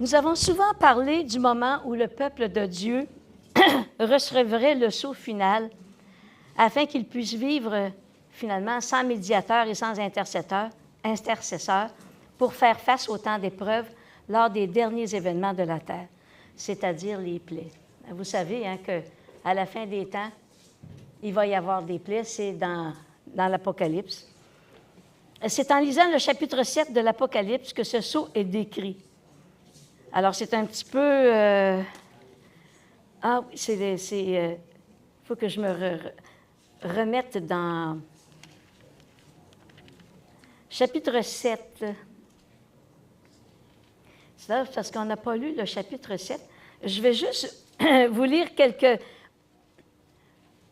Nous avons souvent parlé du moment où le peuple de Dieu recevrait le sceau final afin qu'il puisse vivre finalement sans médiateur et sans intercesseur pour faire face au temps d'épreuve lors des derniers événements de la terre, c'est-à-dire les plaies. Vous savez qu'à la fin des temps, il va y avoir des plaies, c'est dans l'Apocalypse. C'est en lisant le chapitre 7 de l'Apocalypse que ce sceau est décrit. Alors, c'est un petit peu... Ah oui, il faut que je me remette dans... Chapitre 7. C'est là parce qu'on n'a pas lu le chapitre 7. Je vais juste vous lire quelques...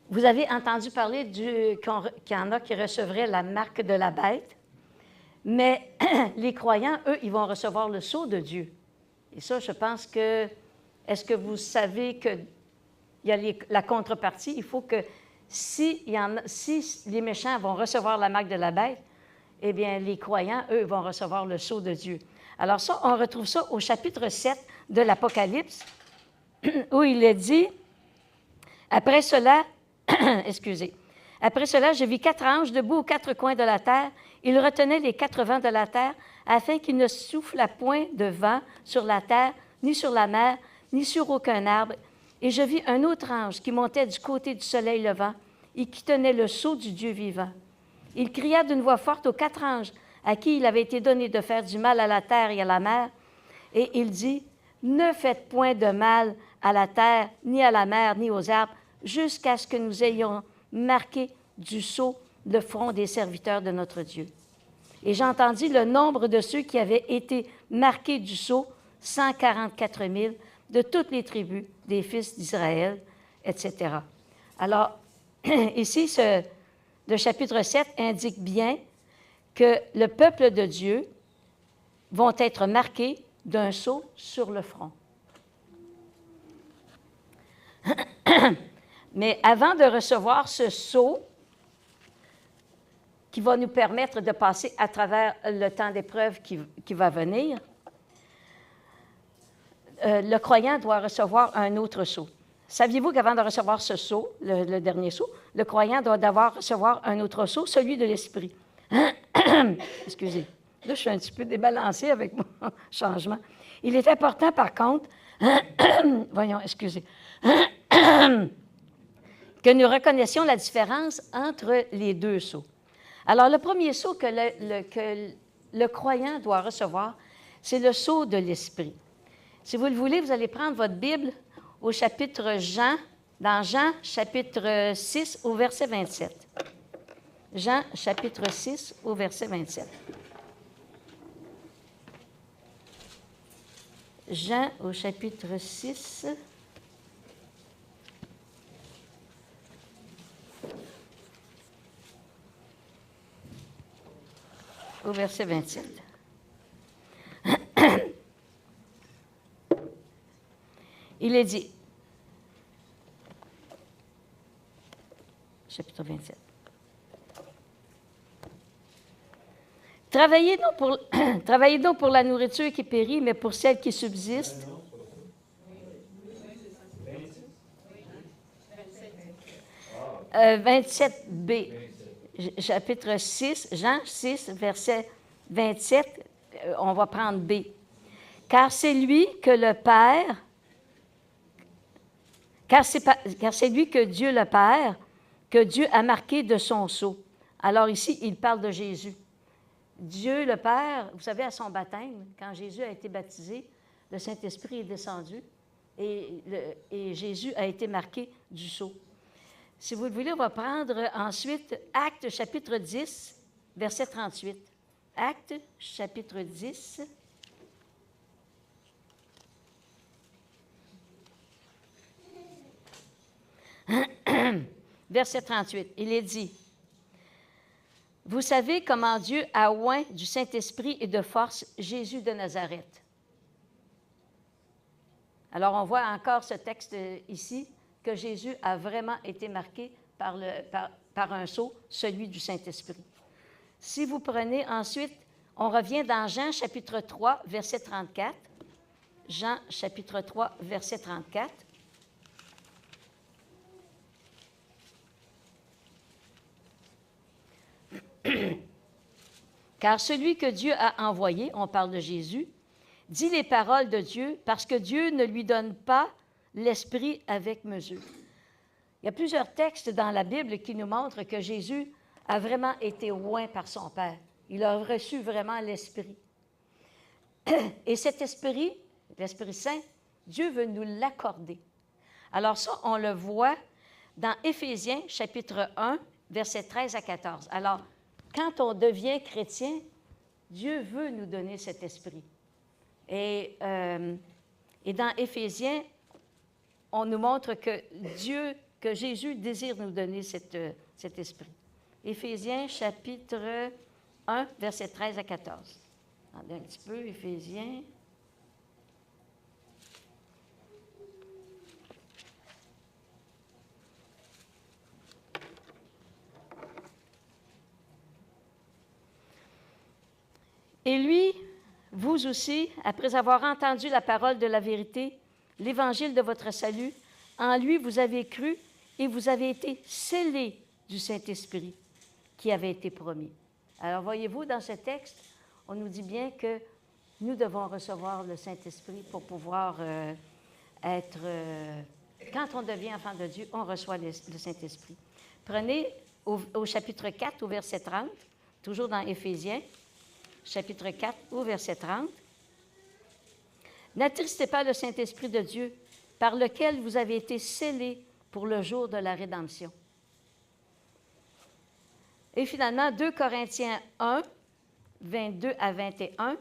Vous avez entendu parler qu'il y en a qui recevraient la marque de la bête, mais les croyants, eux, ils vont recevoir le sceau de Dieu. Et ça, je pense que... Est-ce que vous savez qu'il y a la contrepartie? Il faut que si les méchants vont recevoir la marque de la bête, eh bien, les croyants, eux, vont recevoir le sceau de Dieu. Alors ça, on retrouve ça au chapitre 7 de l'Apocalypse, où il est dit, après cela, après cela, je vis 4 anges debout aux 4 coins de la terre. Ils retenaient les 4 vents de la terre, afin qu'il ne souffle point de vent sur la terre, ni sur la mer, ni sur aucun arbre. Et je vis un autre ange qui montait du côté du soleil levant et qui tenait le sceau du Dieu vivant. Il cria d'une voix forte aux 4 anges à qui il avait été donné de faire du mal à la terre et à la mer. Et il dit, « Ne faites point de mal à la terre, ni à la mer, ni aux arbres, jusqu'à ce que nous ayons marqué du sceau le front des serviteurs de notre Dieu. » Et j'entendis le nombre de ceux qui avaient été marqués du sceau, 144 000, de toutes les tribus des fils d'Israël, etc. Alors, ici, le chapitre 7 indique bien que le peuple de Dieu vont être marqués d'un sceau sur le front. Mais avant de recevoir ce sceau, qui va nous permettre de passer à travers le temps d'épreuve qui va venir, le croyant doit recevoir un autre sceau. Saviez-vous qu'avant de recevoir ce sceau, le dernier sceau, le croyant doit d'abord recevoir un autre sceau, celui de l'Esprit? Excusez. Là, je suis un petit peu débalancée avec mon changement. Il est important, par contre, voyons, excusez, que nous reconnaissions la différence entre les deux sceaux. Alors, le premier sceau que le croyant doit recevoir, c'est le sceau de l'Esprit. Si vous le voulez, vous allez prendre votre Bible au chapitre Jean, dans Jean, chapitre 6, au verset 27. Jean, chapitre 6, au verset 27. Jean, au chapitre 6. Au verset 27. Il est dit, chapitre 27. Travaillez donc pour la nourriture qui périt, mais pour celle qui subsiste. « 27b, chapitre 6, Jean 6, verset 27, on va prendre B. « Car c'est lui que le Père... Car c'est lui que Dieu le Père, que Dieu a marqué de son sceau. » Alors ici, il parle de Jésus. Dieu le Père, vous savez, à son baptême, quand Jésus a été baptisé, le Saint-Esprit est descendu et Jésus a été marqué du sceau. Si vous le voulez, on va prendre ensuite Actes chapitre 10, verset 38. Actes chapitre 10. Verset 38, il est dit, « Vous savez comment Dieu a oint du Saint-Esprit et de force Jésus de Nazareth. » Alors, on voit encore ce texte ici, que Jésus a vraiment été marqué par un sceau, celui du Saint-Esprit. Si vous prenez ensuite, on revient dans Jean chapitre 3, verset 34. Jean chapitre 3, verset 34. Car celui que Dieu a envoyé, on parle de Jésus, dit les paroles de Dieu parce que Dieu ne lui donne pas l'Esprit avec mesure. Il y a plusieurs textes dans la Bible qui nous montrent que Jésus a vraiment été oint par son Père. Il a reçu vraiment l'Esprit. Et cet Esprit, l'Esprit Saint, Dieu veut nous l'accorder. Alors ça, on le voit dans Éphésiens, chapitre 1, versets 13 à 14. Alors, quand on devient chrétien, Dieu veut nous donner cet esprit. Et dans Éphésiens, on nous montre que Jésus désire nous donner cet esprit. Éphésiens, chapitre 1, versets 13 à 14. Attendez un petit peu, Éphésiens. Et lui, vous aussi, après avoir entendu la parole de la vérité, l'évangile de votre salut, en lui vous avez cru et vous avez été scellés du Saint-Esprit qui avait été promis. Alors voyez-vous, dans ce texte, on nous dit bien que nous devons recevoir le Saint-Esprit pour pouvoir être... quand on devient enfant de Dieu, on reçoit le Saint-Esprit. Prenez au chapitre 4, au verset 30, toujours dans Éphésiens, chapitre 4, au verset 30. « N'attristez pas le Saint-Esprit de Dieu, par lequel vous avez été scellés pour le jour de la rédemption. » Et finalement, 2 Corinthiens 1, 22 à 21.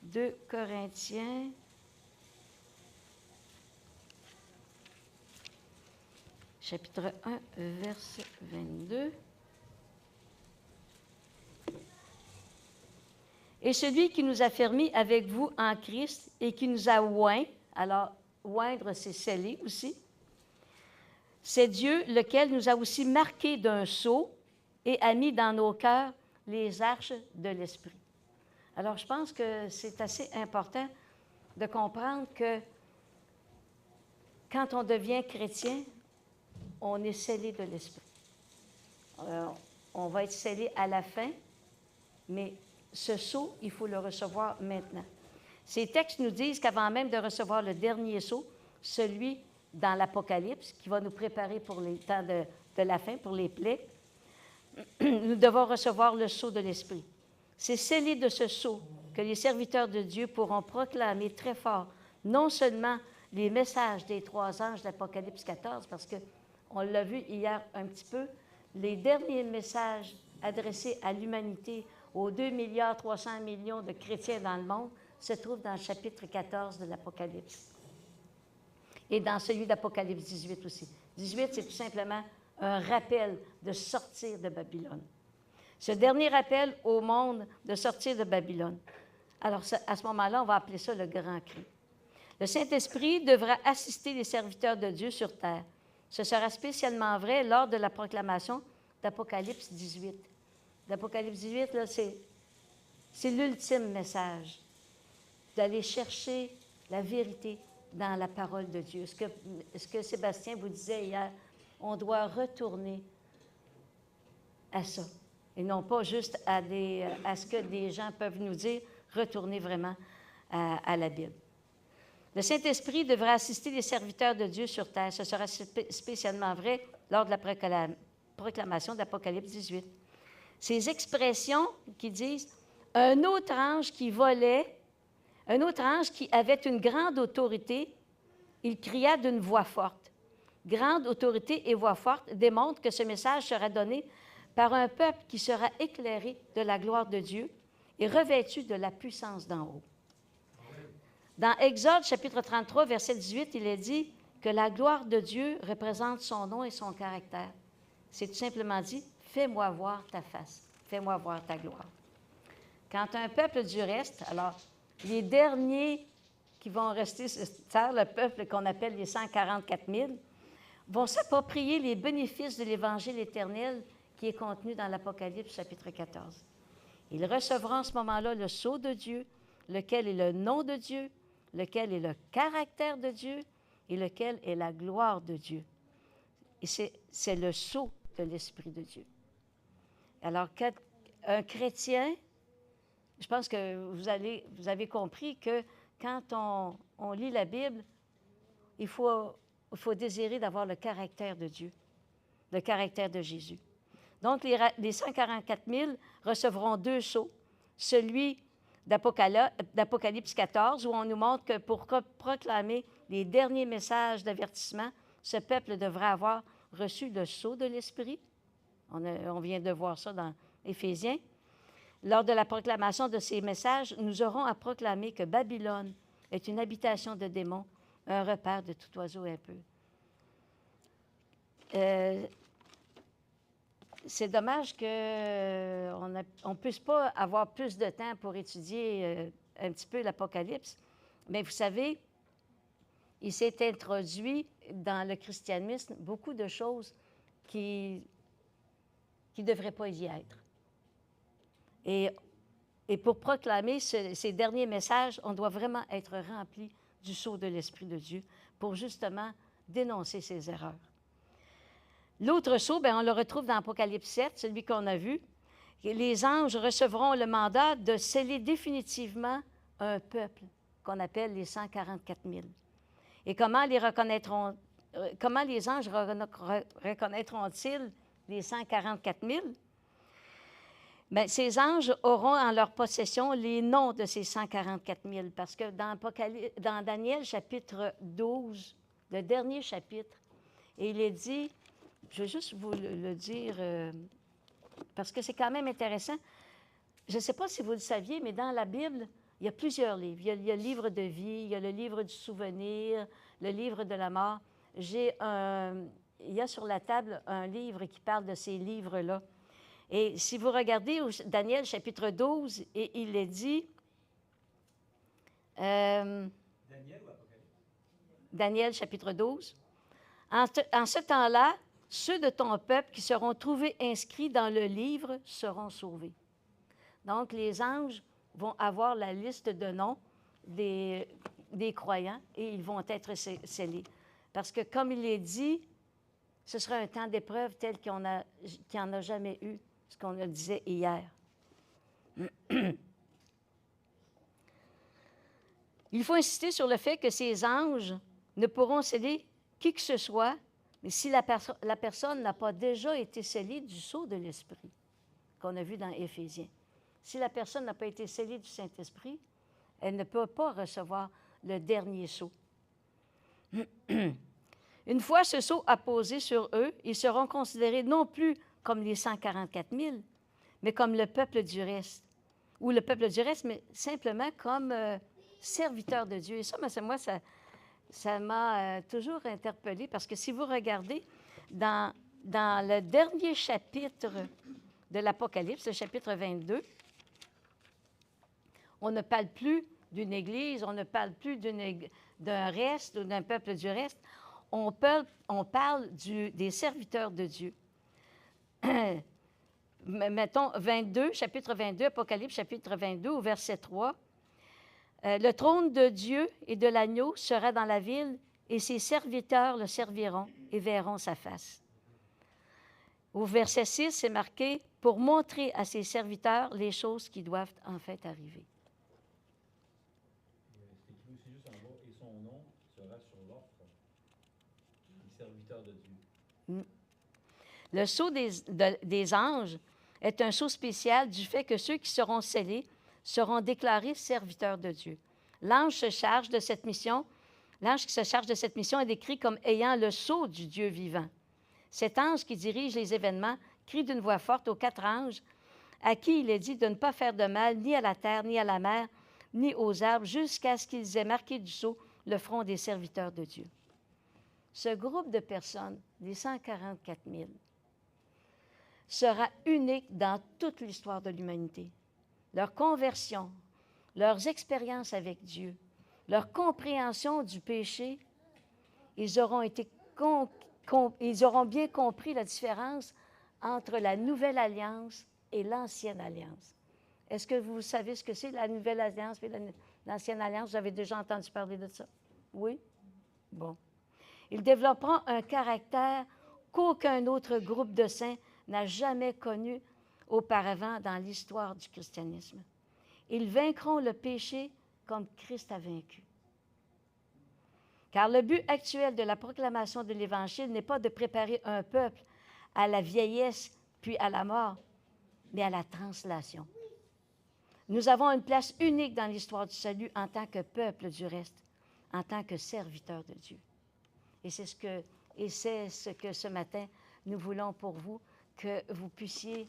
2 Corinthiens, chapitre 1, verset 22. Et celui qui nous a fermis avec vous en Christ et qui nous a oints, alors oindre, c'est sceller aussi, c'est Dieu lequel nous a aussi marqués d'un sceau et a mis dans nos cœurs les arches de l'Esprit. Alors, je pense que c'est assez important de comprendre que quand on devient chrétien, on est scellé de l'Esprit. On va être scellé à la fin, mais ce sceau, il faut le recevoir maintenant. Ces textes nous disent qu'avant même de recevoir le dernier sceau, celui dans l'Apocalypse, qui va nous préparer pour les temps de la fin, pour les plaies, nous devons recevoir le sceau de l'Esprit. C'est scellé de ce sceau que les serviteurs de Dieu pourront proclamer très fort, non seulement les messages des 3 anges d'Apocalypse 14, parce qu'on l'a vu hier un petit peu, les derniers messages adressés à l'humanité, aux 2,3 milliards de chrétiens dans le monde, se trouvent dans le chapitre 14 de l'Apocalypse. Et dans celui d'Apocalypse 18 aussi. 18, c'est tout simplement un rappel de sortir de Babylone. Ce dernier rappel au monde de sortir de Babylone. Alors, à ce moment-là, on va appeler ça le grand cri. Le Saint-Esprit devra assister les serviteurs de Dieu sur terre. Ce sera spécialement vrai lors de la proclamation d'Apocalypse 18. L'Apocalypse 18, là, c'est l'ultime message, d'aller chercher la vérité dans la parole de Dieu. Ce que Sébastien vous disait hier, on doit retourner à ça, et non pas juste à ce que des gens peuvent nous dire, retourner vraiment à la Bible. Le Saint-Esprit devra assister les serviteurs de Dieu sur terre. Ce sera spécialement vrai lors de la proclamation d'Apocalypse 18. Ces expressions qui disent « un autre ange qui volait, un autre ange qui avait une grande autorité, il cria d'une voix forte. » Grande autorité et voix forte démontrent que ce message sera donné par un peuple qui sera éclairé de la gloire de Dieu et revêtu de la puissance d'en haut. Dans Exode, chapitre 33, verset 18, il est dit que la gloire de Dieu représente son nom et son caractère. C'est tout simplement dit « fais-moi voir ta face, fais-moi voir ta gloire ». Quand un peuple du reste, alors les derniers qui vont rester sur terre, le peuple qu'on appelle les 144 000, vont s'approprier les bénéfices de l'Évangile éternel qui est contenu dans l'Apocalypse chapitre 14. Ils recevront en ce moment-là le sceau de Dieu, lequel est le nom de Dieu, lequel est le caractère de Dieu et lequel est la gloire de Dieu. Et c'est le sceau de l'Esprit de Dieu. Alors, un chrétien, je pense que vous avez compris que quand on lit la Bible, il faut désirer d'avoir le caractère de Dieu, le caractère de Jésus. Donc, les 144 000 recevront 2 sceaux, celui d'Apocalypse 14, où on nous montre que pour proclamer les derniers messages d'avertissement, ce peuple devrait avoir reçu le sceau de l'Esprit. On vient de voir ça dans Éphésiens. Lors de la proclamation de ces messages, nous aurons à proclamer que Babylone est une habitation de démons, un repère de tout oiseau impur. C'est dommage qu'on ne puisse pas avoir plus de temps pour étudier un petit peu l'Apocalypse, mais vous savez, il s'est introduit dans le christianisme beaucoup de choses qui ne devraient pas y être. Et pour proclamer ces derniers messages, on doit vraiment être rempli du sceau de l'Esprit de Dieu pour justement dénoncer ces erreurs. L'autre sceau, bien, on le retrouve dans Apocalypse 7, celui qu'on a vu. Les anges recevront le mandat de sceller définitivement un peuple qu'on appelle les 144 000. Et comment les anges reconnaîtront-ils les 144 000? Bien, ces anges auront en leur possession les noms de ces 144 000, parce que dans Daniel, chapitre 12, le dernier chapitre, et il est dit, je vais juste vous le dire, parce que c'est quand même intéressant. Je ne sais pas si vous le saviez, mais dans la Bible, il y a plusieurs livres. Il y a le livre de vie, il y a le livre du souvenir, le livre de la mort. Il y a sur la table un livre qui parle de ces livres-là. Et si vous regardez Daniel, chapitre 12, et il est dit... Daniel ou Apocalypse? Daniel, chapitre 12. En ce temps-là, ceux de ton peuple qui seront trouvés inscrits dans le livre seront sauvés. Donc, les anges vont avoir la liste de noms des croyants et ils vont être scellés. Parce que, comme il est dit, ce sera un temps d'épreuve tel qu'il n'y en a jamais eu, ce qu'on le disait hier. Il faut insister sur le fait que ces anges ne pourront sceller qui que ce soit, mais si la personne n'a pas déjà été scellée du sceau de l'Esprit, qu'on a vu dans Éphésiens. Si la personne n'a pas été scellée du Saint-Esprit, elle ne peut pas recevoir le dernier sceau. Une fois ce sceau apposé sur eux, ils seront considérés non plus comme les 144 000, mais comme le peuple du reste. Ou le peuple du reste, mais simplement comme serviteurs de Dieu. Et ça, moi, ça m'a toujours interpellée, parce que si vous regardez dans le dernier chapitre de l'Apocalypse, le chapitre 22, on ne parle plus d'une Église, on ne parle plus d'un reste ou d'un peuple du reste. On parle des serviteurs de Dieu. Mettons chapitre 22, Apocalypse, chapitre 22, au verset 3. Le trône de Dieu et de l'agneau sera dans la ville, et ses serviteurs le serviront et verront sa face. Au verset 6, c'est marqué « Pour montrer à ses serviteurs les choses qui doivent en fait arriver. » C'est écrit aussi juste en bas « Et son nom sera sur l'offre des serviteurs de Dieu. » Le sceau des anges est un sceau spécial du fait que ceux qui seront scellés seront déclarés serviteurs de Dieu. L'ange qui se charge de cette mission est décrit comme ayant le sceau du Dieu vivant. Cet ange qui dirige les événements crie d'une voix forte aux 4 anges à qui il est dit de ne pas faire de mal ni à la terre, ni à la mer, ni aux arbres, jusqu'à ce qu'ils aient marqué du sceau le front des serviteurs de Dieu. Ce groupe de personnes, les 144 000, sera unique dans toute l'histoire de l'humanité. Leur conversion, leurs expériences avec Dieu, leur compréhension du péché, ils auront bien compris la différence entre la Nouvelle Alliance et l'Ancienne Alliance. Est-ce que vous savez ce que c'est, la Nouvelle Alliance et l'Ancienne Alliance, vous avez déjà entendu parler de ça? Oui? Bon. Ils développeront un caractère qu'aucun autre groupe de saints n'a jamais connu auparavant dans l'histoire du christianisme. Ils vaincront le péché comme Christ a vaincu. Car le but actuel de la proclamation de l'Évangile n'est pas de préparer un peuple à la vieillesse puis à la mort, mais à la translation. Nous avons une place unique dans l'histoire du salut en tant que peuple du reste, en tant que serviteurs de Dieu. Et c'est ce que ce matin, nous voulons pour vous, que vous puissiez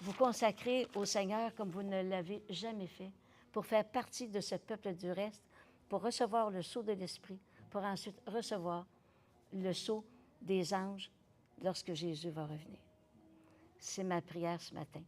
vous consacrer au Seigneur comme vous ne l'avez jamais fait, pour faire partie de ce peuple du reste, pour recevoir le sceau de l'Esprit, pour ensuite recevoir le sceau des anges lorsque Jésus va revenir. C'est ma prière ce matin.